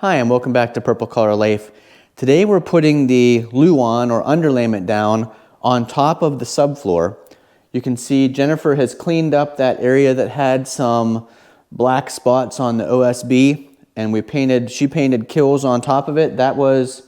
Hi, and welcome back to Purple Collar Life. Today we're putting the lauan or underlayment down on top of the subfloor. You can see Jennifer has cleaned up that area that had some black spots on the OSB, and she painted kills on top of it. That was,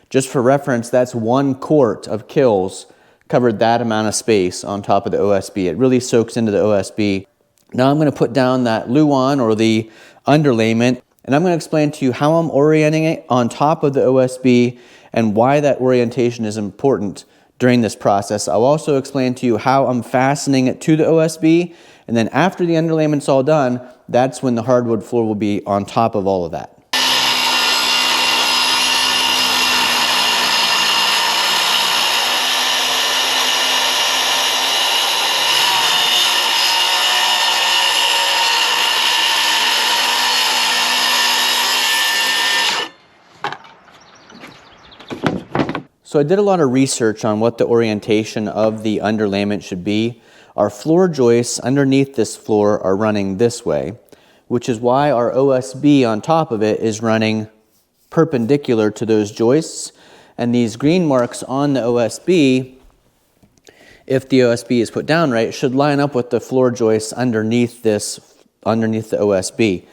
just for reference, that's 1 quart of kills covered that amount of space on top of the OSB. It really soaks into the OSB. Now I'm going to put down that lauan or the underlayment, and I'm going to explain to you how I'm orienting it on top of the OSB and why that orientation is important during this process. I'll also explain to you how I'm fastening it to the OSB, and then after the underlayment's all done, that's when the hardwood floor will be on top of all of that. So I did a lot of research on what the orientation of the underlayment should be. Our floor joists underneath this floor are running this way, which is why our OSB on top of it is running perpendicular to those joists. And these green marks on the OSB, if the OSB is put down right, should line up with the floor joists underneath the OSB.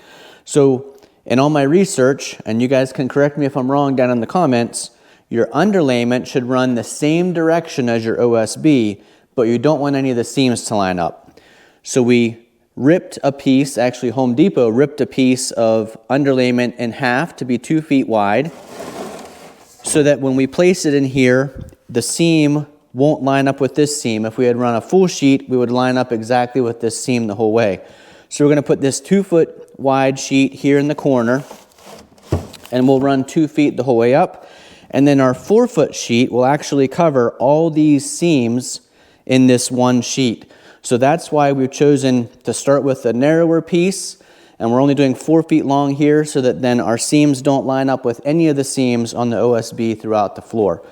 So in all my research, and you guys can correct me if I'm wrong down in the comments, your underlayment should run the same direction as your OSB, but you don't want any of the seams to line up. So we ripped a piece, actually Home Depot ripped a piece of underlayment in half to be 2 feet wide, so that when we place it in here, the seam won't line up with this seam. If we had run a full sheet, we would line up exactly with this seam the whole way. So we're going to put this 2 foot wide sheet here in the corner, and we'll run 2 feet the whole way up. And then our 4 foot sheet will actually cover all these seams in this one sheet. So that's why we've chosen to start with a narrower piece, and we're only doing 4 feet long here so that then our seams don't line up with any of the seams on the OSB throughout the floor.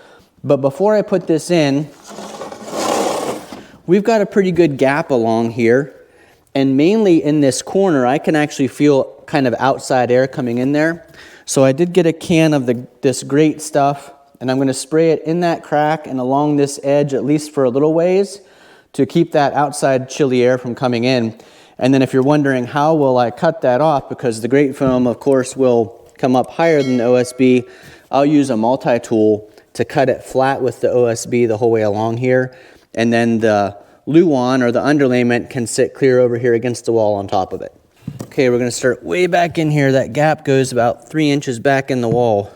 But before I put this in, we've got a pretty good gap along here, and mainly in this corner I can actually feel kind of outside air coming in there. So I did get a can of this great stuff, and I'm going to spray it in that crack and along this edge at least for a little ways to keep that outside chilly air from coming in. And then if you're wondering how will I cut that off, because the grate foam of course will come up higher than the OSB, I'll use a multi-tool to cut it flat with the OSB the whole way along here, and then the lauan or the underlayment can sit clear over here against the wall on top of it. Okay, we're going to start way back in here. That gap goes about 3 inches back in the wall.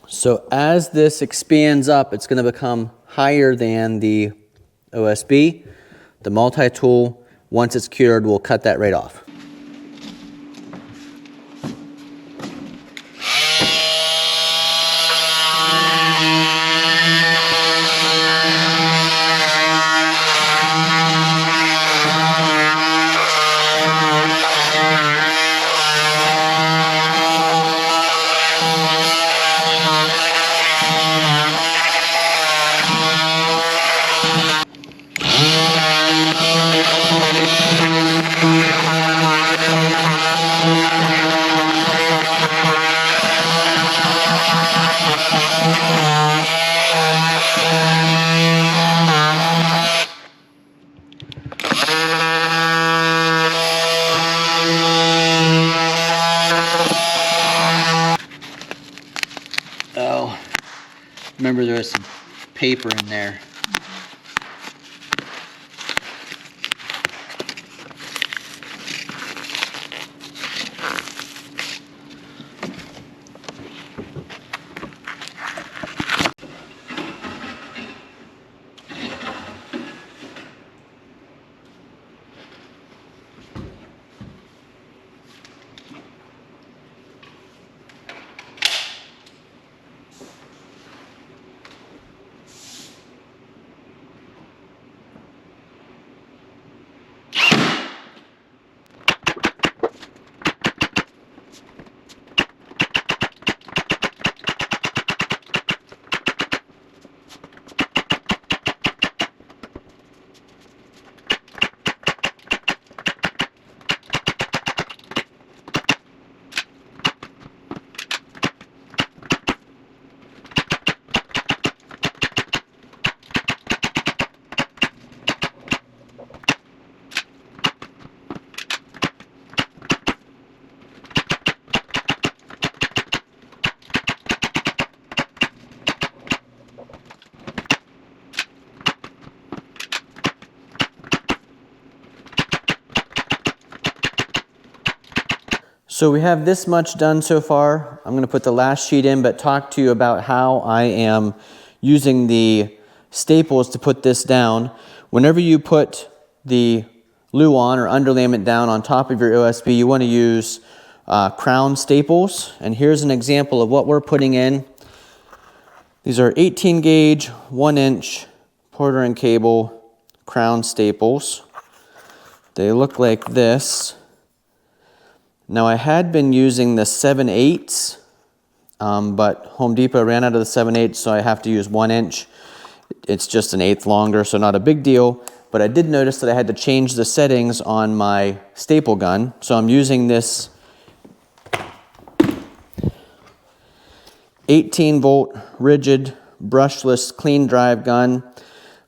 So as this expands up, it's going to become higher than the OSB. The multi-tool, once it's cured, will cut that right off. Oh, remember there was some paper in there. So we have this much done so far. I'm going to put the last sheet in, but talk to you about how I am using the staples to put this down. Whenever you put the lauan or underlayment down on top of your OSB, you want to use crown staples. And here's an example of what we're putting in. These are 18 gauge, 1 inch Porter and Cable crown staples. They look like this. Now I had been using the 7/8, but Home Depot ran out of the 7/8, so I have to use 1 inch. It's just an eighth longer, so not a big deal. But I did notice that I had to change the settings on my staple gun. So I'm using this 18-volt Ridgid Brushless clean drive gun.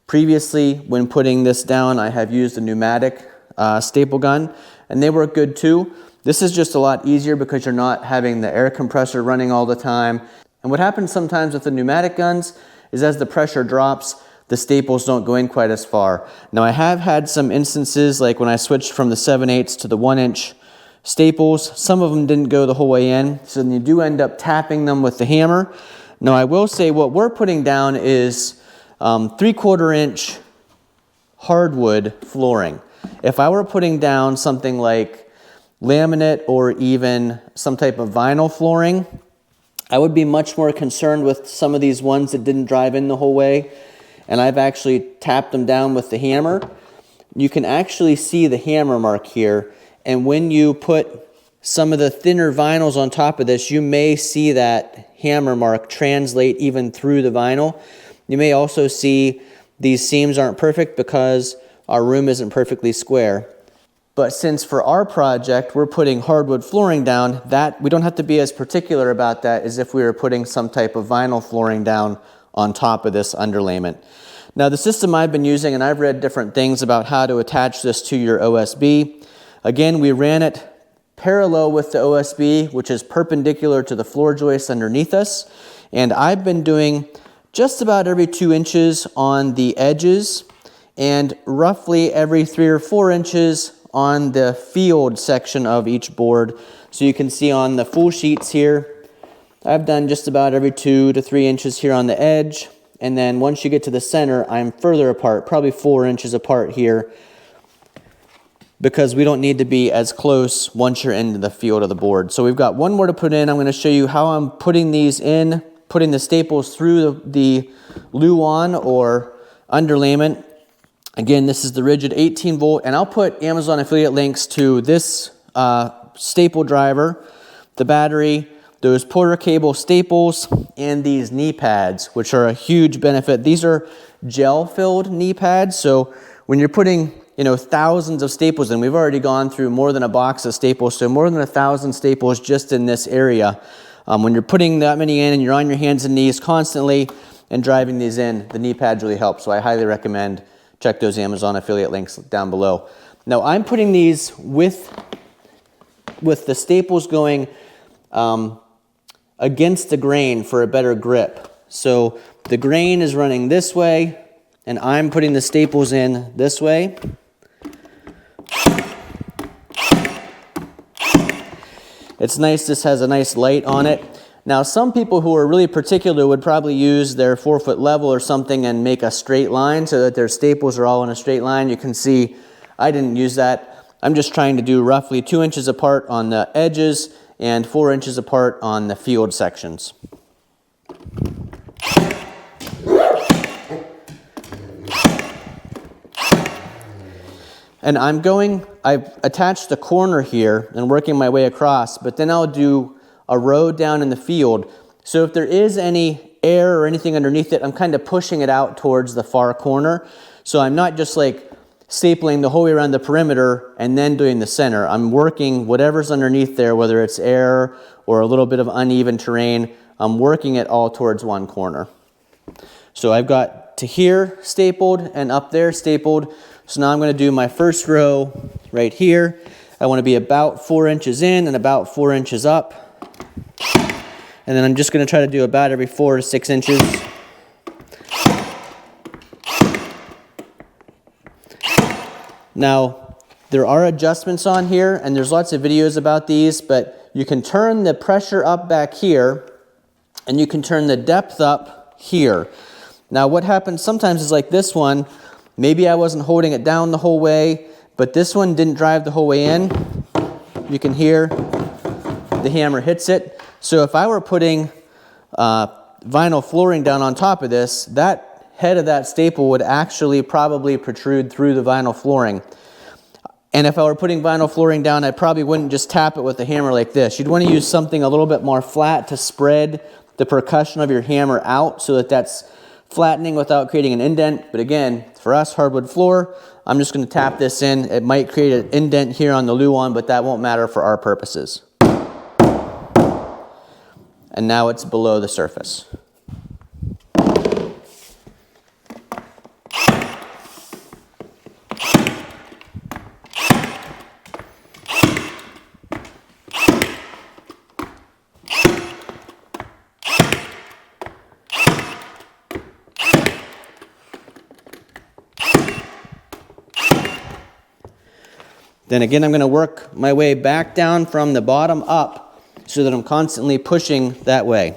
Previously, when putting this down, I have used a pneumatic staple gun, and they work good too. This is just a lot easier because you're not having the air compressor running all the time. And what happens sometimes with the pneumatic guns is as the pressure drops, the staples don't go in quite as far. Now I have had some instances like when I switched from the 7/8 to the 1 inch staples, some of them didn't go the whole way in, so then you do end up tapping them with the hammer. Now I will say what we're putting down is 3/4 inch hardwood flooring. If I were putting down something like laminate or even some type of vinyl flooring, I would be much more concerned with some of these ones that didn't drive in the whole way, and I've actually tapped them down with the hammer. You can actually see the hammer mark here, and when you put some of the thinner vinyls on top of this, you may see that hammer mark translate even through the vinyl. You may also see these seams aren't perfect because our room isn't perfectly square. But since for our project, we're putting hardwood flooring down, that we don't have to be as particular about that as if we were putting some type of vinyl flooring down on top of this underlayment. Now the system I've been using, and I've read different things about how to attach this to your OSB. Again, we ran it parallel with the OSB, which is perpendicular to the floor joist underneath us. And I've been doing just about every 2 inches on the edges and roughly every 3 or 4 inches on the field section of each board. So you can see on the full sheets here, I've done just about every 2 to 3 inches here on the edge. And then once you get to the center, I'm further apart, probably 4 inches apart here, because we don't need to be as close once you're into the field of the board. So we've got one more to put in. I'm going to show you how I'm putting these in, putting the staples through the lauan or underlayment. Again, this is the Ridgid 18 volt, and I'll put Amazon affiliate links to this staple driver, the battery, those Porter cable staples, and these knee pads, which are a huge benefit. These are gel-filled knee pads, so when you're putting thousands of staples in, we've already gone through more than a box of staples, so more than 1,000 staples just in this area. When you're putting that many in and you're on your hands and knees constantly and driving these in, the knee pads really help, so I highly recommend check those Amazon affiliate links down below. Now I'm putting these with the staples going against the grain for a better grip. So the grain is running this way and I'm putting the staples in this way. It's nice, this has a nice light on it. Now some people who are really particular would probably use their 4-foot level or something and make a straight line so that their staples are all in a straight line. You can see I didn't use that. I'm just trying to do roughly 2 inches apart on the edges and 4 inches apart on the field sections. And I've attached the corner here and working my way across, but then I'll do a row down in the field. So if there is any air or anything underneath it, I'm kind of pushing it out towards the far corner. So I'm not just like stapling the whole way around the perimeter and then doing the center. I'm working whatever's underneath there, whether it's air or a little bit of uneven terrain, I'm working it all towards one corner. So I've got to here stapled and up there stapled. So now I'm going to do my first row right here. I want to be about 4 inches in and about 4 inches up. And then I'm just going to try to do about every 4 to 6 inches. Now, There are adjustments on here, and there's lots of videos about these, but you can turn the pressure up back here, and you can turn the depth up here. Now what happens sometimes is like this one, maybe I wasn't holding it down the whole way, but this one didn't drive the whole way in. You can hear the hammer hits it. So if I were putting vinyl flooring down on top of this, that head of that staple would actually probably protrude through the vinyl flooring. And if I were putting vinyl flooring down, I probably wouldn't just tap it with a hammer like this. You'd want to use something a little bit more flat to spread the percussion of your hammer out so that that's flattening without creating an indent. But again, for us, hardwood floor, I'm just going to tap this in. It might create an indent here on the lauan, but that won't matter for our purposes. And now it's below the surface. Then again, I'm going to work my way back down from the bottom up so that I'm constantly pushing that way.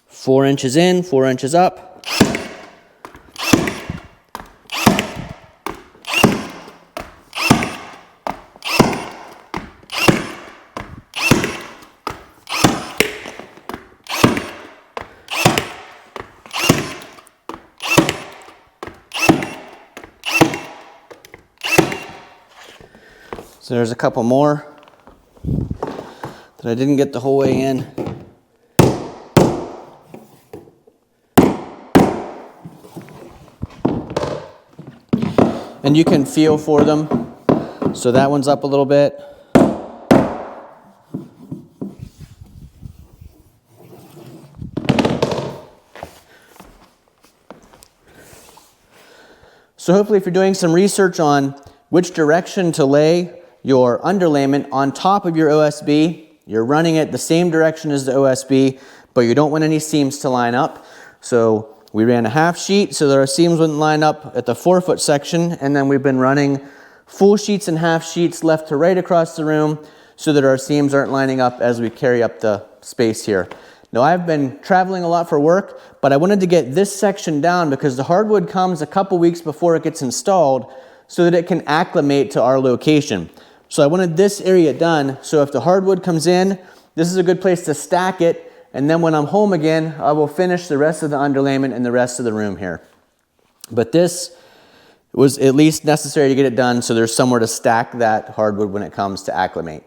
4 inches in, 4 inches up. So there's a couple more that I didn't get the whole way in. And you can feel for them. So that one's up a little bit. So hopefully if you're doing some research on which direction to lay your underlayment on top of your OSB, you're running it the same direction as the OSB, but you don't want any seams to line up. So we ran a half sheet so that our seams wouldn't line up at the 4-foot section, and then we've been running full sheets and half sheets left to right across the room so that our seams aren't lining up as we carry up the space here. Now I've been traveling a lot for work, but I wanted to get this section down because the hardwood comes a couple weeks before it gets installed so that it can acclimate to our location. So I wanted this area done, so if the hardwood comes in, this is a good place to stack it, and then when I'm home again, I will finish the rest of the underlayment and the rest of the room here. But this was at least necessary to get it done so there's somewhere to stack that hardwood when it comes to acclimate.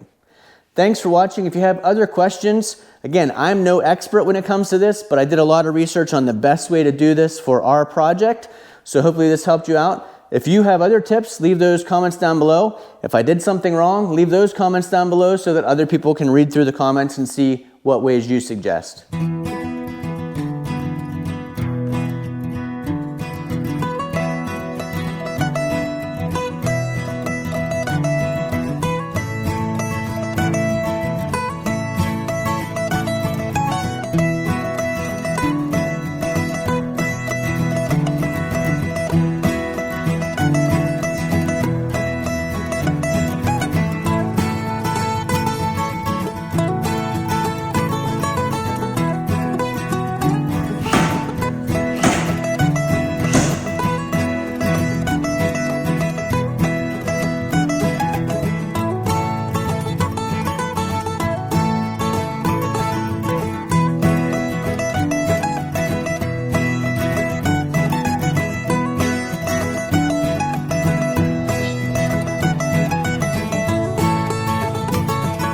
Thanks for watching. If you have other questions, again, I'm no expert when it comes to this, but I did a lot of research on the best way to do this for our project, so hopefully this helped you out. If you have other tips, leave those comments down below. If I did something wrong, leave those comments down below so that other people can read through the comments and see what ways you suggest.